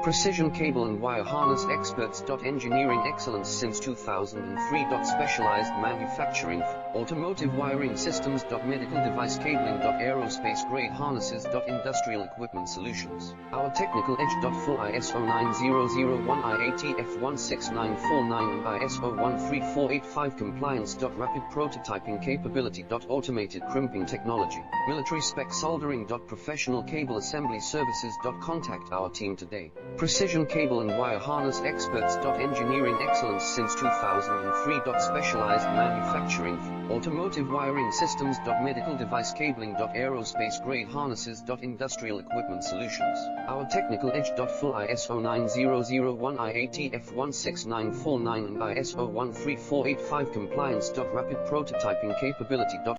Precision cable and wire harness experts. Engineering excellence since 2003. Specialized manufacturing, automotive wiring systems. Medical device cabling. Aerospace grade harnesses. Industrial equipment solutions. Our technical edge. Full ISO 9001 IATF 16949 and ISO 13485 compliance. Rapid prototyping capability. Automated crimping technology. Military spec soldering. Professional cable assembly services. Contact our team today. Precision cable and wire harness experts. Engineering excellence since 2003. Specialized manufacturing, automotive wiring systems. Medical device cabling. Aerospace grade harnesses. Industrial equipment solutions. Our technical edge. Full ISO 9001 IATF 16949 and ISO 13485 compliance. Rapid prototyping capability.